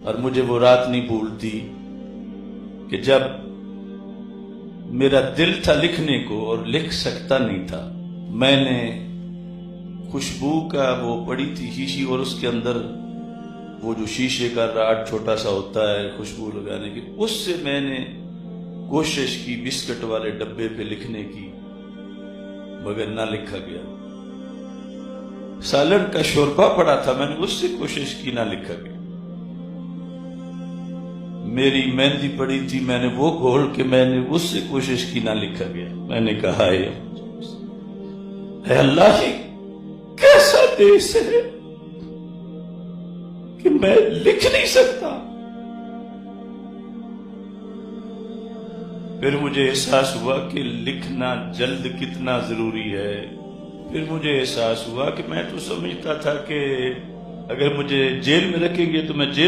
اور مجھے وہ رات نہیں بھولتی کہ جب میرا دل تھا لکھنے کو اور لکھ سکتا نہیں تھا، میں نے خوشبو کا وہ پڑی تھی شیشی، اور اس کے اندر وہ جو شیشے کا راڈ چھوٹا سا ہوتا ہے خوشبو لگانے کی، اس سے میں نے کوشش کی بسکٹ والے ڈبے پہ لکھنے کی، مگر نہ لکھا گیا۔ سالن کا شوربہ پڑا تھا، میں نے اس سے کوشش کی، نہ لکھا گیا۔ میری مہندی پڑی تھی، میں نے وہ گھول کے میں نے اس سے کوشش کی، نہ لکھا گیا۔ میں نے کہا اے اللہ، یہ کیسا دیس ہے کہ میں لکھ نہیں سکتا۔ پھر مجھے احساس ہوا کہ لکھنا جلد کتنا ضروری ہے۔ پھر مجھے احساس ہوا کہ میں تو سمجھتا تھا کہ اگر مجھے جیل میں رکھیں گے تو میں جیل